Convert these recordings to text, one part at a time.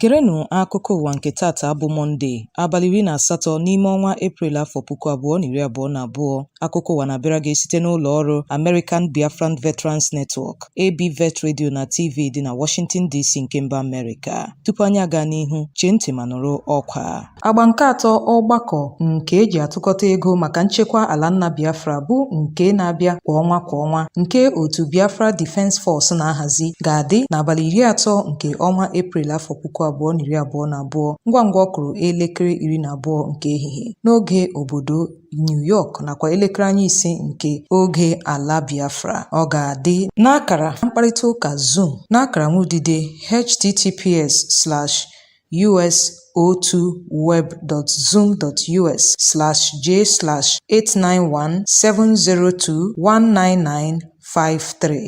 Gerenụ akụkọ ụwa nke tata bụ Mọnde, abalị 18 n'ime ọnwa Eprel afọ 2022. Akụkọ ụwa na-abịara gị site n'ụlọ ọrụ American Biafran Veterans Network, ABVet Radio na TV dị na Washington DC nke mba Amerịka. Tupu anyị aga n'ihu, chee ntị ma nụrụ ọkwa. Agba nke atọ ọgbakọ nke eji atụkọta ego maka nchekwa ala nna Biafra bụ nke na-abịa kwa ọnwa nke otu Biafra Defense Force na-ahazi ga-adị n'abalị 30 nke ọnwa Eprel afọ 2022 ngwa ngwa ọ kụrụ elekere 12 nke ehihie n'oge obodo New York nakwa elekere anya 5 nke oge ala Biafra. Ọ ga-adị n'akara mkparịta ụka Zoom n'akara nwudide https://us.web.zoom.us/j/8917021995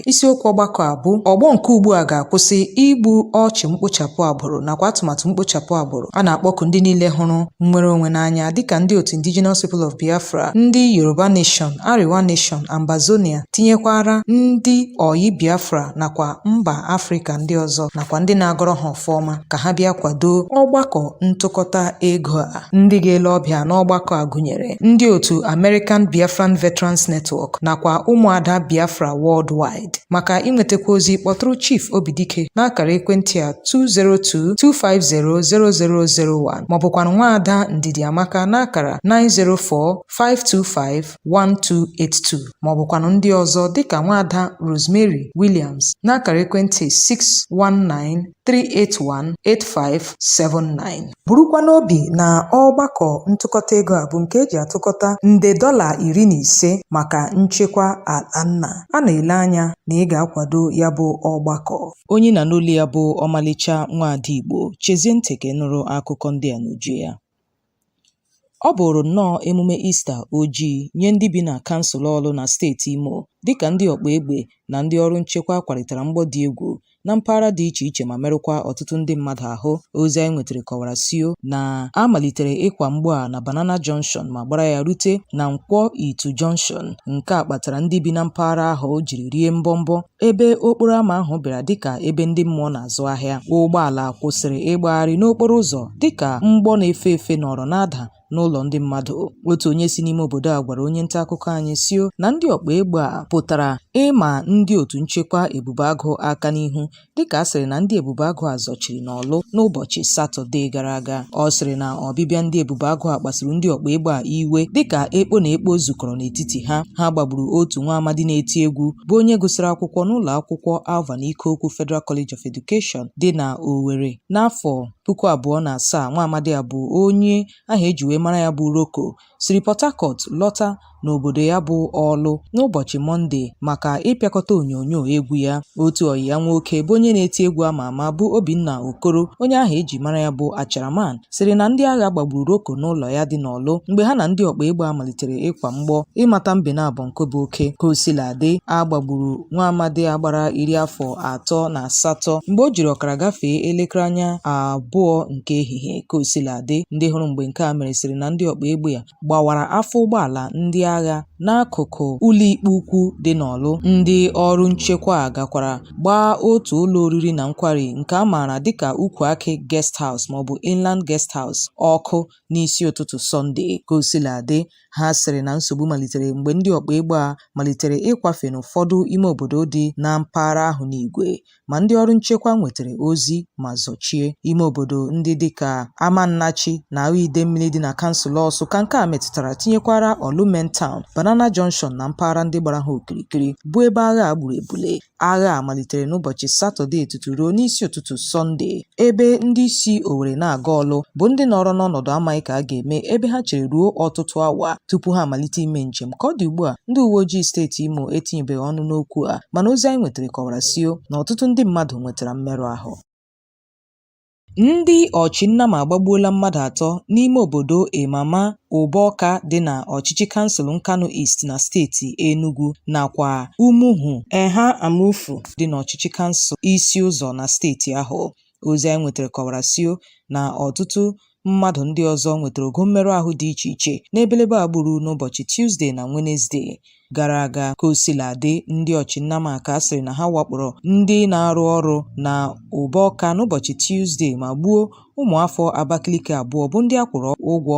Isiokwu ọgbakọ a bụ ọgbọ nke ugbu a ga-akwụsị igbu ọchụ mkpochapụ agbụrụ nakwa atụmatụ mkpochapụ agbụrụ. A na-akpọku ndị niile hụrụ nnwere onwe n'anya dịka ndị otu Indigenous People of Biafra, ndị Yoruba Nation, Ariwa Nation, Ambazonia, tinyekwara ndị Oyi Biafra nakwa mba Afrịka ndị ọzọ nakwa ndị na-agọrọ ha ọfọma ka ha bịa kwado ọgbakọ ntụkọta ego a. Ndị ga-ele ọbịa n'ọgbakọ a gụnyere ndị otu American Biafran Veterans Network nakwa ụmụada Biafra Worldwide. Maka inwetakwa ozi kpọtụrụ Chief Obidike n'akara ekwentị a 202-250-0001 maọbụkwanụ nwaada Ndidi Amaka n'akara 904-525-1282 maọbụkwanụ ndị ọzọ dịka nwaada Rosemary Williams n'akara ekwentị 619-381-8579. Burukwa n'obi na ọgbakọ ntụkọta ego a bụ nke eji atụkọta nde $15 maka nchekwa ala nna. A na-ele anya na ị ga-akwado ya bụ ọgbakọ. Onye na n'olu ya bụ Omalicha Nwada Igbo. Chezie ntị ka nụrụ akụkọ ndị a n'uju ya. Ọ bụrụ nnọọ emume Ista ojii nye ndị bi na kansụl ọlụ na steeti Imo dịka ndị ọkpa egbe na ndị ọrụ nchekwa kwalitara mgbọ dị egwu na mpaghara dị iche iche ma merụkwa ọtụtụ ndị mmadụ ahụ. Ozi anyị nwetara kọwara sio na a malitere ịkwa mgbọ a na Banana Junction ma gbara ya rute na Nkwọ Itu Junction. Nke a kpatara ndị bi na mpaghara ahụ jiri rie mbọmbọ ebe okporo ámá ahụ bịara dịka ebe ndị mmụọ na-azụ ahịa. Ụgbọala kwụsịrị ịgbagharị n'okporo ụzọ dịka mgbọ na-efe efe nọrọ na-ada n'ụlọ ndị mmadụ. Otu onye si n'ime obodo a gwara onye nta akụkọ anyị sio na ndị ọkpa egbe a pụtara ịma ndị otu nchekwa Ebube Agụ aka n'ihu dịka a sịrị na ndị Ebube Agụ a zọchiri n'Ọlụ n'ụbọchị Satọde gara aga. Ọ sịrị na ọbịbịa ndị Ebube Agụ a kpasuru ndị ọkpa egbe a iwe dịka ekpo na ekpo zukọrọ n'etiti ha. Ha gbagburu otu nwa amadi na-eti egwu bụ onye gụsịrị akwụkwọ n'ụlọ akwụkwọ Alvan Ikoku Federal College of Education dị na Owerri n'afọ 2007. Nwa amadi a bụ onye aha eji wee mara ya bụ Roko siri Port Harcourt lọta n'obodo ya bụ Ọlụ n'ụbọchị Mọnde maka ịpịakọta onyonyo egwu ya. Otu ọyị ya nwoke bụ onye na-eti egwu ama ama bụ Obinna Okoro, onye ahụ eji mara ya bụ Acharaman, sịrị na ndị agha gbagburu Roko n'ụlọ ya dị n'Ọlụ mgbe ha na ndị ọkpa egbe a malitere ịkwa mgbọ ịmata mbe na abụ nke bụ oke. Ka o sila dị, a gbagburu nwa amadi agbara 38 mgbe o jiri ọkara gafee elekere anya 2 nke ehihie. Ka o sila dị, ndị hụrụ mgbe nke a mere sịrị na ndị ọkpa egbe a gbawara afọ ụgbọala ndị agha n'akụkụ ụlọikpe ukwu dị n'Ọlụ. Ndị ọrụ nchekwa gakwara gbaa otu ụlọ oriri na nkwari nke a maara dịka Ukwu Aki Guest House maọbụ Inland Guest House ọkụ n'isi ụtụtụ Sọnde. Ka o sila dị, ha sịrị na nsogbu malitere mgbe ndị ọkpa egbe a malitere ịkwafe n'ụfọdụ ime obodo dị na mpaghara ahụ n'igwe, ma ndị ọrụ nchekwa nwetara ozi ma zọchie ime obodo ndị dịka Amannachi na Idemmili dị na kansụl Ọsụ ka nke a metụtara, tinyekwara Olu Main Town, Banana Junction na mpaghara ndị gbara ha okirikiri bụ ebe agha a gburu ebule. Agha a malitere n'ụbọchị Satọde tutu ruo n'isi ụtụtụ Sọnde, ebe ndị isi Owerri na-aga Ọlụ bụ ndị nọrọ n'ọnọdụ amaghị ka a ga-eme ebe ha chere ruo ọtụtụ awa tupu ha amalite ime njem. Ka ọ dị ugbu a, ndị uwe ojii steeti Imo etinyebeghị ọnụ n'okwu a, mana ozi anyị nwetara kọwara sio na ọtụtụ ndị mmadụ nwetara mmerụ ahụ. Ndị ọchịnnama agbagbuola mmadụ 3 n'ime obodo Emama Ụbọka dị na ọchịchị kansụl Nkanu East na steeti Enugu nakwa Umuhu Eha Amufu dị n'ọchịchị kansụl Isi Ụzọ na steeti ahụ. Ozi anyị nwetara kọwara sio na ọtụtụ mmadụ ndị ọzọ nwetara ogo mmerụ ahụ dị iche iche n'ebelebe agbụrụ n'ụbọchị Tuesday na Wednesday gara aga. Ka o sila dị, ndị ọchịnnamaka sịrị na ha wakporo ndị na-arụ ọrụ na Ụbọka n'ụbọchị Tuesday ma gbuo ụmụafọ Abakaliki abụọ bụ ndị a kwụrụ ụgwọ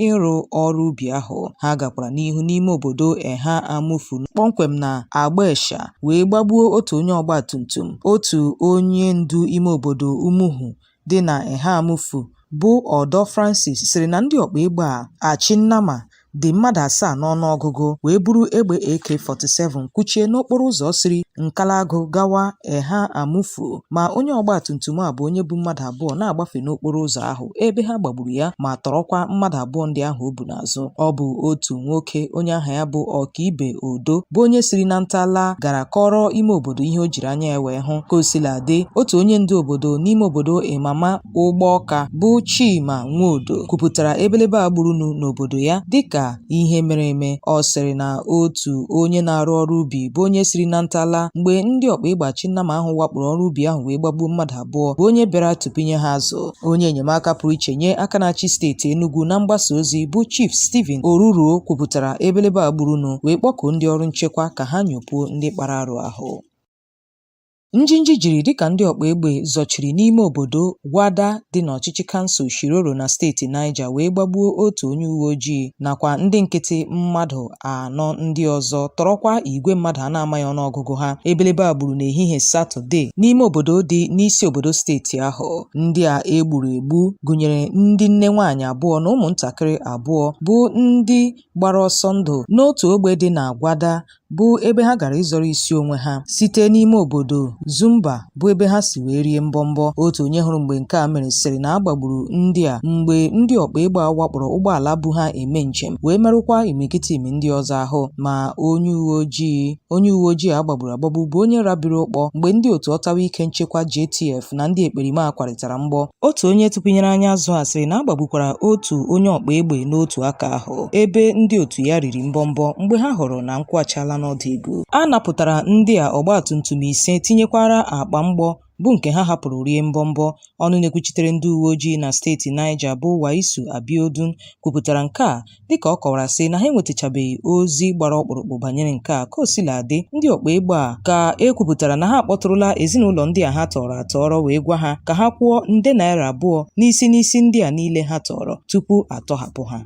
ịrụ ọrụ ubi ahụ. Ha gakwara n'ihu n'ime obodo Eha Amufu kpọmkwem na Agbesha wee gbagbuo otu onye ọgbatumtum. Otu onye ndu ime obodo Umuhu dị na Eha Amufu bụ Ọdọ Francis sịrị na ndị ọkpa egbe Achinnama dị mmadụ 7 n'ọnụọgụgụ wee buru egbe AK-47 kwuchie n'okporo ụzọ siri Nkalagụ gawa Eha Amufu, ma onye ọgbatumtum a bụ onye bụ mmadụ 2 na-agbafe n'okporo ụzọ ahụ ebe ha gbagburu ya ma tọrọkwa mmadụ 2 ndị ahụ o bu n'azụ. Ọ bụ otu nwoke onye aha ya bụ Ọkaibe Odo bụ onye siri na ntala gara kọrọ ime obodo ihe o jiri anya ya wee hụ. Ka o sila dị, otu onye ndu obodo n'ime obodo Ịmama Ụgbọka bụ Chima Nwodo kwupụtara ebelebe agbụrụ n'obodo ya dịka ihe mere eme. Ọ sịrị na otu onye na-arụ ọrụ ubi bụ onye siri na ntala mgbe ndị ọkpa egbe Achinnama ahụ wakporo ọrụ ubi ahụ wee gbagbuo mmadụ 2 bụ onye bịara tụpinye ha azụ. Onye enyemaka pụrụ iche nye aka na-achị steeti Enugu na mgbasa ozi bụ Chief Stephen Oruruo kwupụtara ebelebe agbụrụ wee kpọkuo ndị ọrụ nchekwa ka ha nyopuo ndị kpara arụ ahụ. Njinji jiri dịka ndị ọkpa egbe zọchiri n'ime obodo Gwada dị n'ọchịchị kansụl Shiroro na steeti Niger wee gbagbuo otu onye uwe ojii nakwa ndị nkịtị mmadụ 4 ndị ọzọ, tọrọkwa igwe mmadụ a na-amaghị ọnụọgụgụ ha ebelebe agbụrụ n'ehihie Satọde n'ime obodo dị n'isi obodo steeti ahụ. Ndị a egburu egbu gụnyere ndị nne nwaanyị 2 na ụmụntakịrị 2 bụ ndị gbara ọsọ ndụ n'otu ogbe dị na Gwada bụ ebe ha gara ịzọrọ isi onwe ha site n'ime obodo Zumba bụ ebe ha si wee rie mbọmbọ. Otu onye hụrụ mgbe nke a mere sịrị na agbagburu ndị a mgbe ndị ọkpa egbe wakporo ụgbọala bụ ha eme njem wee merụkwa imikitim ndị ọzọ ahụ. Ma onye uwe ojii agbagburu bụ onye rabiri ụkpọ mgbe ndị otu ọtawa ike nchekwa JTF na ndị ekperima kwarịtara mgbọ. Otu onye tụpinyere anya azụ a sịrị na agbagbukwara otu onye ọkpa egbe n'otu aka ahụ ebe ndị otu ya riri mbọmbọ mgbe ha hụrụ na nkwụ achala n'ọdụ ibu. A napụtara ndị a ọgbatumtum 5 tinyekwara akpa mgbọ bụ nke ha hapụrụ rie mbọmbọ. Ọnụ na-ekwuchitere ndị uwe ojii na steeti Niger bụ Waisu Abiodun kwupụtara nke a dịka ọ kọwara sị na ha enwetachabeghị ozi gbara ọkpụrụkpụ banyere nke a. Ka o sila dị, ndị ọkpa egbe a ka ekwupụtara na ha akpọtụrụla ezinụlọ ndị a ha tọrọ atọrọ wee gwa ha ka ha kwụọ nde naira 2 n'isi ndị a niile ha tọrọ tupu atọhapụ ha.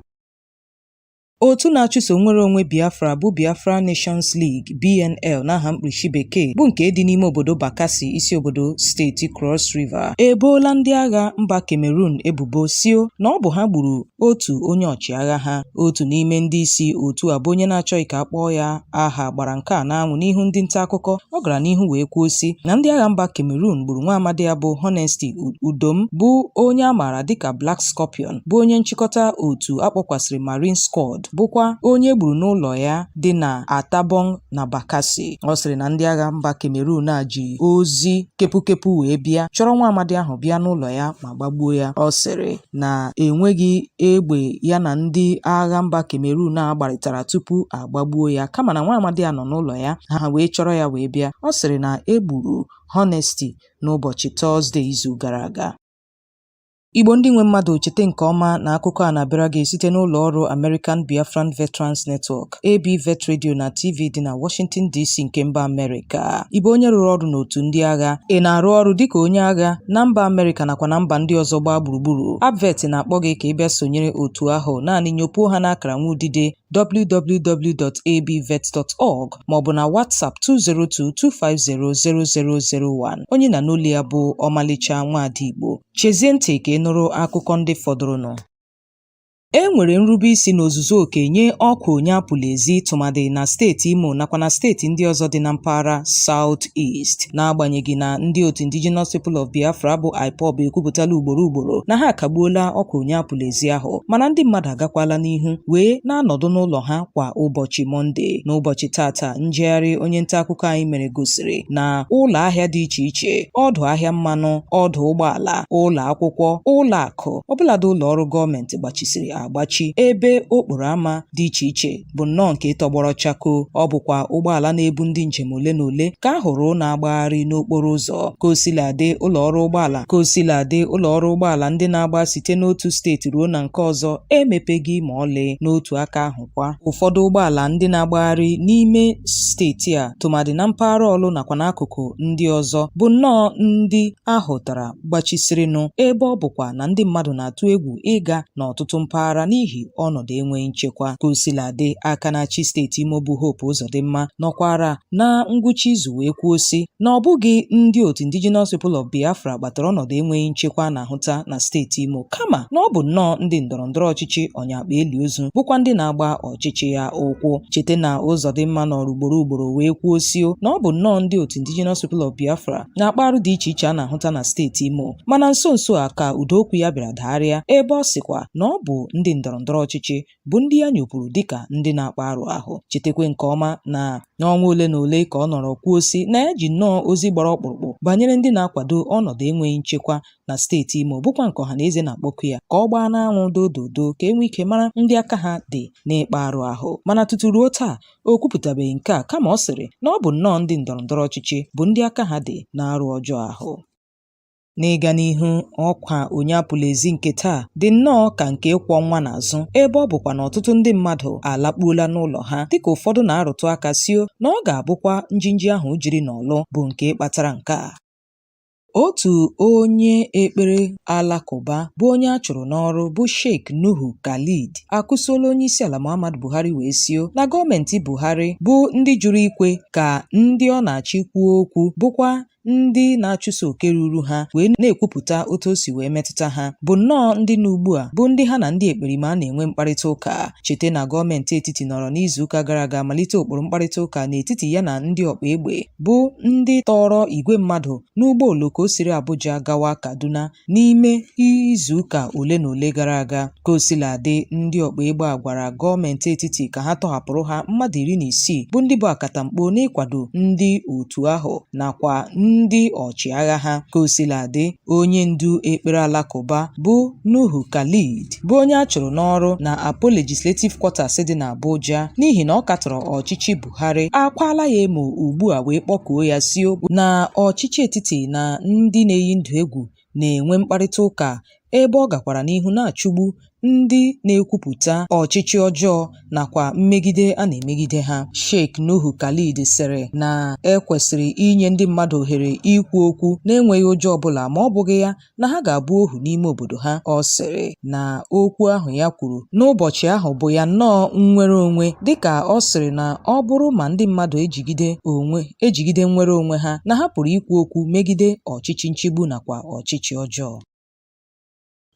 Otu na-achụso nnwere onwe Biafra bụ Biafra Nations League (BNL) n'aha mkpuchi bekee bụ nke dị n'ime obodo Bakassi, isi obodo steeti Cross River, eboola ndị agha mba Cameroon ebubo sio na ọ bụ ha gburu otu onye ọchịagha ha. Otu n'ime ndị isi otu a bụ onye na-achọghị ka akpọọ ya aha gbara nke a n'anwụ n'ihu ndị nta akụkọ. Ọ gara n'ihu wee kwuo sị na ndị agha mba Cameroon gburu nwa amadi ya bụ Honesty Udom bụ onye a maara dịka Black Scorpion bụ onye nchịkọta otu akpọkwasịrị Marine Squad bụkwa onye gburu n'ụlọ ya dị na Atabong na Bakassi. Ọ sịrị na ndị agha mba Cameroon a ji ozi kepukepu wee bịa chọrọ nwa amadi ahụ bịa n'ụlọ ya ma gbagbuo ya. Ọ sịrị na enweghị egbe ya na ndị agha mba Cameroon a gbarịtara tupu agbagbuo ya, kama na nwa amadi a nọ n'ụlọ ya ha wee chọrọ ya wee bịa. Ọ sịrị na egburu Honesty n'ụbọchị Tọzdee izu gara aga. Igbo ndị nwe mmadụ, chete nke ọma na akụkọ a na-abịara gị site n'ụlọ ọrụ American Biafran Veterans Network ABVet Radio na TV dị na Washington DC nke mba Amerịka. Igbo onye rụrụ ọrụ n'otu ndị agha, ị na-arụ ọrụ dịka onye agha na mba Amerịka nakwa na mba ndị ọzọ gbaa gburugburu. ABVet na-akpọ gị ka ị bịa sonyere otu ahụ, naanị nyopuo ha n'akara nwaudide www.abvet.org maọbụ na WhatsApp 202-250-0001. Onye na n'olu ya bụ Omalicha Nwada Igbo. Chezie ntị ka ị nụrụ akụkọ ndị fọdụrụnụ. E nwere nrube isi n'ozuzu oke nye ọkwa onye apụla ezi tụmadị na steeti Imo nakwa na steeti ndị ọzọ dị na mpaghara South East, n'agbanyeghị na ndị otu Indigenous People of Biafra bụ IPOB ekwupụtala ugboro na ha akagbuola ọkwa onye apụla ezi ahụ, mana ndị mmadụ agakwala n'ihu wee na-anọdụ n'ụlọ ha kwa ụbọchị Mọnde. N'ụbọchị tata, njegharị onye nta akụkọ anyị mere gosiri na ụlọ ahịa dị iche iche, ọdụ ahịa mmanụ, ọdụ ụgbọala, ụlọ akwụkwọ, ụlọ akụ, ọbụladị ụlọ ọrụ gọọmenti gbachisiri agbachi ebe okporo ámá dị iche iche bụ nnọọ nke tọgbọrọ chakoo. Ọ bụkwa ụgbọala na-ebu ndị njem ole na ole ka a hụrụ na-agbagharị n'okporo ụzọ. Ka o sila dị ụlọ ọrụ ụgbọala ndị na-agba site n'otu steeti ruo na nke ọzọ emepeghị ma ọlị. N'otu aka ahụ kwa, ụfọdụ ụgbọala ndị na-agbagharị n'ime steeti a tụmadị na mpaghara ọlụ nakwa n'akụkụ ndị ọzọ bụ nnọọ ndị ahụtara gbachisịrịnụ, ebe ọ bụkwa na ndị mmadụ na-atụ egwu ịga n'ọtụtụ mpaghara n'ihi ọnọdụ enweghị nchekwa. Ka o sila dị, aka na-achị steeti Imo bụ Hope Uzodimma nọkwara na ngwụcha izu wee kwuo sị na ọ bụghị ndị otu Indigenous People of Biafra kpatara ọnọdụ enweghị nchekwa na-ahụta na steeti Imo, kama na ọ bụ nnọọ ndị ndọrọndọrọ ọchịchị ọnyakpa eli ozu bụkwa ndị na-agba ọchịchị ya ụkwụ. Chete na Uzodimma nọrọ ugboro wee kwuo sio na ọ bụ nnọọ ndị otu Indigenous People of Biafra na-akparụ dị iche iche a na-ahụta na steeti Imo, mana nso a ka udookwu ya bịara dagharịa ebe ọ sịkwa na ọ bụ ndị ndọrọndọrọ ọchịchị bụ ndị ya nyopụrụ dịka ndị na-akpa arụ ahụ. Chetekwe nke ọma na n'ọnwa ole na ole ka ọ nọrọ kwuo sị na ya ji nnọọ ozi gbara ọkpụrụkpụ banyere ndị na-akwado ọnọdụ enweghị nchekwa na steeti Imo, bụkwa nke ọha na eze na-akpọku ya ka ọ gbaa n'anwụ dododo ka enwe ike mara ndị aka ha dị n'ịkpa arụ ahụ. Mana tutu ruo taa o kwupụtabeghị nke a, kama ọ sịrị na ọ bụ nnọọ ndị ndọrọndọrọ ọchịchị bụ ndị aka ha dị na-arụ ọjọọ ahụ. N'ịga n'ihu, ọkwa onye apụla ezi nke taa dị nnọọ ka nke ịkwọ nwa n'azụ, ebe ọ bụkwa na ọtụtụ ndị mmadụ alakpuola n'ụlọ ha, dịka ụfọdụ na-arụtụ aka sio na ọ ga-abụkwa njinji ahụ jiri n'ọlụ bụ nke kpatara nke a. Otu onye ekpere alakụba bụ onye a chụrụ n'ọrụ bụ Sheikh Nuhu Khalid akụsuola onye isi ala Muhammadu Buhari wee sio na gọọmenti Buhari bụ ndị jụrụ ikwe ka ndị ọ na-achị kwuo okwu, bụkwa ndị na-achụso oke ruru ha wee na-ekwupụta otu o si wee metụta ha, bụ nnọọ ndị na ugbu a bụ ndị ha na ndị ekperima na-enwe mkparịta ụka. Chete na gọọmenti etiti nọrọ n'izuụka gara aga malite ụkpụrụ mkparịta ụka n'etiti ya na ndị ọkpa egbe bụ ndị tọrọ igwe mmadụ n'ụgbọ oloko siri Abuja gawa Kaduna n'ime izuụka ole na ole gara aga. Ka o sila dị, ndị ọkpa egbe a gwara gọọmenti etiti ka ha tọhapụrụ ha mmadụ 16 bụ ndị bụ akatamkpo n'ịkwado ndị otu ahụ nakwa ndị ọchịagha ha. Ka o sila dị, onye ndu ekpere alakụba bụ Nuhu Khalid bụ onye a chụrụ n'ọrụ na Apo Legislative Quarters dị na Abuja n'ihi na ọ katọrọ ọchịchị Buhari akwala ya emo ugbu a wee kpọkuo ya sio na ọchịchị etiti na ndị na-eyi ndụ egwu na-enwe mkparịta ụka, ebe ọ gakwara n'ihu na-achụgbu ndị na-ekwupụta ọchịchị ọjọọ nakwa mmegide a na-emegide ha. Sheikh Nuhu Khalid sịrị na ekwesịrị inye ndị mmadụ ohere ikwu okwu na-enweghị ụjọ ọbụla, ma ọ bụghị ya na ha ga-abụ ohu n'ime obodo ha. Ọ sịrị na okwu ahụ ya kwuru n'ụbọchị ahụ bụ ya nnọọ nnwere onwe, dịka ọ sịrị na ọ bụrụ ma ndị mmadụ ejigide nnwere onwe ha na ha pụrụ ikwu okwu megide ọchịchị nchigbu nakwa ọchịchị ọjọọ.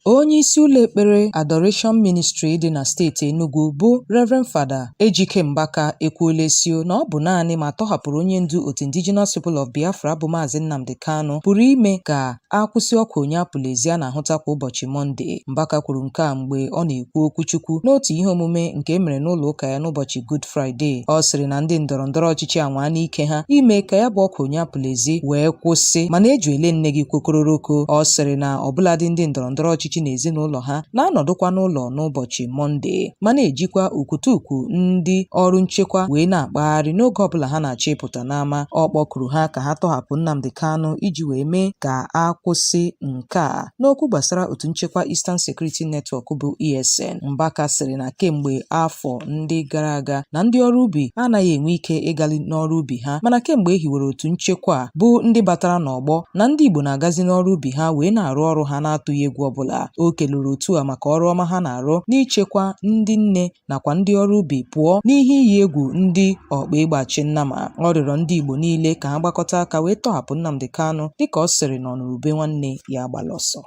Onye isi ụlọ ekpere Adoration Ministry dị na steeti Enugu bụ Reverend Fada Ejike Mbaka ekwuola sio na ọ bụ naanị ma tọhapụrụ onye ndu otu Indigenous People of Biafra bụ Maazị Nnamdi Kanu pụrụ ime ka akwụsị ọkụ onye apụla ezi a na-ahụta kwa ụbọchị Mọnde. Mbaka kwuru nke a mgbe ọ na-ekwu okwu Chukwu n'otu ihe omume nke emere n'ụlọ ụka ya n'ụbọchị Good Friday. Ọ sịrị na ndị ndọrọndọrọ ọchịchị anwaa n'ike ha ime ka ya bụ ọkụ onye apụla ezi wee kwụsị, mana ejuele nne gị kwokororoko. Ọ sịrị na ọbụladị ndị ndọrọndọrọ ọchịchị na ezinụlọ ha na-anọdụkwa n'ụlọ n'ụbọchị Mọnde ma na-ejikwa ukwutukwu ndị ọrụ nchekwa wee na-akpagharị n'oge ọbụla ha na-achọ ịpụta n'ama. Ọ kpọkuru ha ka ha tọhapụ Nnamdi Kanu iji wee mee ka akwụsị nke a. N'okwu gbasara otu nchekwa Eastern Security Network bụ ESN, Mbaka sịrị na kemgbe afọ ndị gara aga na ndị ọrụ ubi anaghị enwe ike ịgali n'ọrụ ubi ha, mana kemgbe e hiwere otu nchekwa bụ ndị batara n'ọgbọ na ndị Igbo na-agazi n'ọrụ ubi ha wee na-arụ ọrụ ha na-atụghị egwu ọbụla. O keluru otu a maka ọrụ ọma ha na-arụ n'ichekwa ndị nne nakwa ndị ọrụ ubi pụọ n'ihe iyi egwu ndị ọkpa egbe achịnnama. Ọ rịọrọ ndị Igbo niile ka ha gbakọta aka wee tọhapụ Nnamdi Kanu dịka ọ sịrị na ọnụrụbe nwanne ya agbala ọsọ.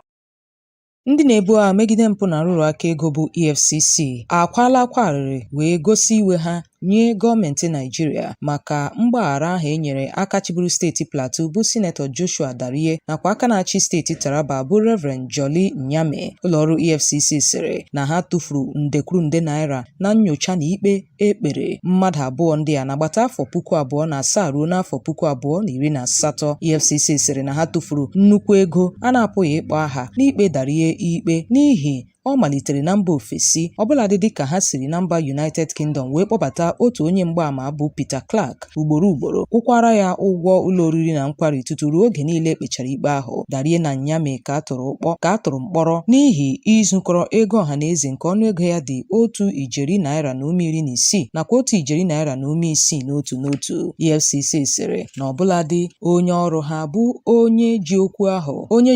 Ndị na-ebu agha megide mpụ na nrụrụ aka ego bụ EFCC akwala akwa arịrị wee gosi iwe ha nye gọọmenti Naijiria maka mgbaghara ahụ e nyere aka chịburu steeti Plateau bụ Sinetọ Joshua Darie nakwa aka na-achị steeti Taraba bụ Reverend Jolly Nyame. Ụlọọrụ EFCC sịrị na ha tụfuru nde kwuru nde naira na nnyocha na ikpe ekpere mmadụ abụọ ndị a n'agbata afọ 2007 ruo n'afọ 2018. EFCC sịrị na ha tụfuru nnukwu ego a na-apụghị ịkpọ aha n'ikpe Darie ikpe n'ihi ọ malitere na mba ofesi ọbụladị dịka ha siri na mba United Kingdom wee kpọbata otu onye mgbaama bụ Peter Clark ugboro kwụkwara ya ụgwọ ụlọ oriri na nkwari tutu ruo oge niile ekpechara ikpe ahụ. Darie na Nyame ka a tụrụ mkpọrọ n'ihi izukọrọ ego ọhaneze nke ọnụego ya dị otu ijeri naira na ume 16 nakwa otu ijeri naira na ume 6 n'otu. EFCC sịrị na ọbụladị onye ọrụ ha bụ onye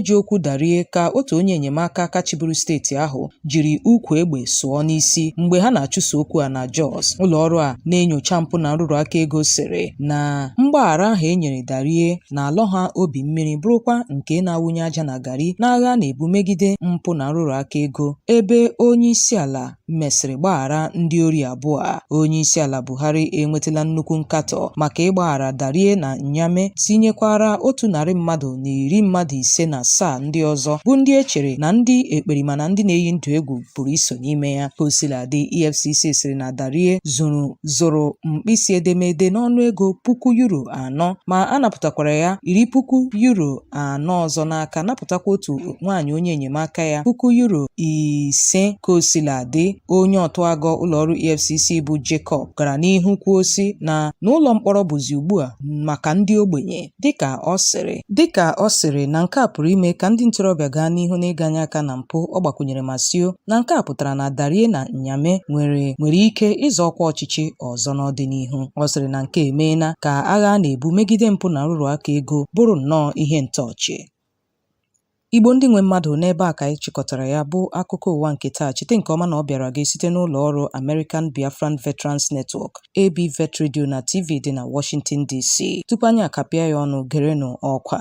ji okwu Darie ka otu onye enyemaka kachiburu steeti ahụ jiri ukwu egbe sụọ n'isi mgbe ha na-achụso okwu a na Jos. Ụlọ ọrụ a na-enyocha mpụ na nrụrụ aka ego sịrị na mgbaghara ahụ e nyere Darie na-alọ ha obi mmiri bụrụkwa nke na-awụnye aja na garị n'agha na-ebu megide mpụ na nrụrụ aka ego ebe onye isi ala mesịrị gbaghara ndị ori abụọ a. Onye isi ala Buhari enwetala nnukwu nkatọ maka ịgbaghara Darie na Nyame tinyekwara 157 ndị ọzọ bụ ndị echere na ndị ekperima na ndị na-eyi ndụ egwu pụrụ iso n'ime ya. Kosiladị, EFCC sịrị na Darie zụrụ mkpịsị edemede n'ọnụego €4,000 ma a napụtakwara ya €10,000 ọzọ n'aka, napụtakwa otu nwaanyị onye enyemaka ya €5,000. Kosiladị, onye ọtụagọ ụlọọrụ EFCC bụ Jacob gara n'ihu kwuo sị na n'ụlọ mkpọrọ bụzi ugbu a maka ndị ogbenye dịka ọ sịrị na nke a pụrụ ime ka ndị ntorobịa gaa n'ihu n'ịganye aka na mpụ. Ọ gbakwunyere ma sio na nke a pụtara na Darie na Nyame nwere ike ịzọ ọkwa ọchịchị ọzọ n'ọdịnihu. Ọ sịrị na nke emeela ka agha na-ebu megide mpụ na nrụrụ aka ego bụrụ nnọọ ihe ntọọchị. Igbo ndị nwe mmadụ, n'ebe a ka anyị chịkọtara ya bụ akụkọ ụwa nke taa. Chete nke ọma na ọ bịara gị site n'ụlọ ọrụ American Biafran Veterans Network ABVet Radio na TV dị na Washington DC. Tupu anyị akapịa ya ọnụ, gerenụ ọkwa.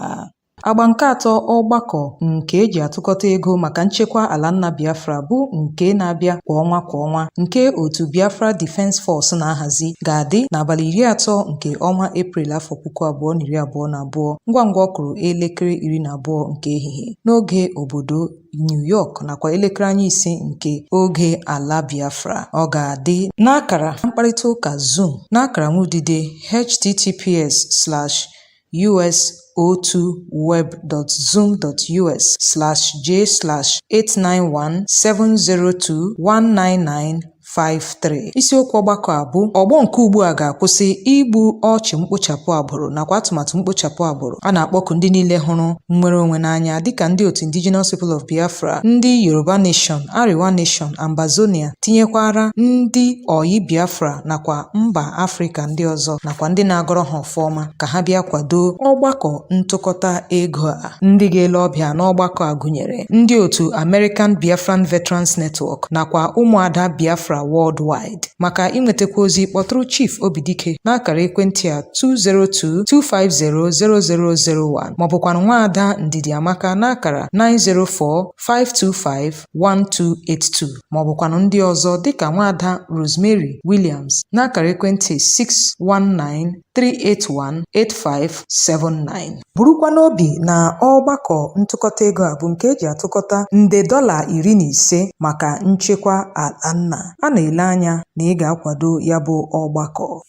Agba nke atọ ọgbakọ nke eji atụkọta ego maka nchekwa ala nna Biafra bụ nke na-abịa kwa ọnwa nke otu Biafra Defense Force na-ahazi ga-adị n'abalị 30 nke ọnwa Eprel afọ 2022 ngwa ọ kụrụ elekere 12 nke ehihie n'oge obodo New York nakwa elekere anya 5 nke oge ala Biafra. Ọ ga-adị n'akara mkparịta ụka Zoom n'akara nwudide https://us.2web.zoom.us/j/8917021995 53. Isiokwu ọgbakọ a bụ ọgbọ nke ugbu a ga-akwụsị igbu ọchụ mkpochapụ agbụrụ nakwa atụmatụ mkpochapụ agbụrụ. A na-akpọku ndị niile hụrụ nnwere onwe n'anya dịka ndị otu Indigenous People of Biafra, ndị Yoruba Nation, Ariwa Nation, Ambazonia, tinyekwara ndị Oyi Biafra nakwa mba Afrịka ndị ọzọ nakwa ndị na-agọrọ ha ọfọma ka ha bịa kwado ọgbakọ ntụkọta ego a. Ndị ga-ele ọbịa n'ọgbakọ a gụnyere ndị otu American Biafran Veterans Network nakwa ụmụada Biafra Worldwide. Maka inwetakwa ozi, kpọtụrụ Chief Obidike n'akara ekwentị a 202-250-0001 maọbụkwanụ nwaada Ndidi Amaka n'akara 904-525-1282 maọbụkwanụ ndị ọzọ dịka nwaada Rosemary Williams n'akara ekwentị 619-381-8579. Burukwa n'obi na ọgbakọ ntụkọta ego a bụ nke eji atụkọta nde $15 maka nchekwa ala nna. A na-ele anya na ị ga-akwado ya bụ ọgbakọ.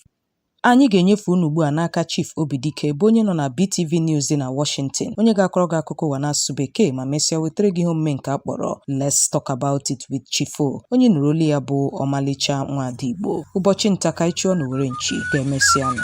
Anyị ga-enyefe unu ugbu a n'aka Chief Obidike bụ onye nọ na BTV News dị na Washington, onye ga-akọrọ gị akụkọ ụwa n'asụsụ Bekee ma mesịa wetara gị ihe omume nke akpọrọ Let's Talk About It with Chief O. Onye nụrụ olu ya bụ Omalicha Nwada Igbo. Ụbọchị nta ka anyị chụọ n'Owere nchi ga-emesịanụ.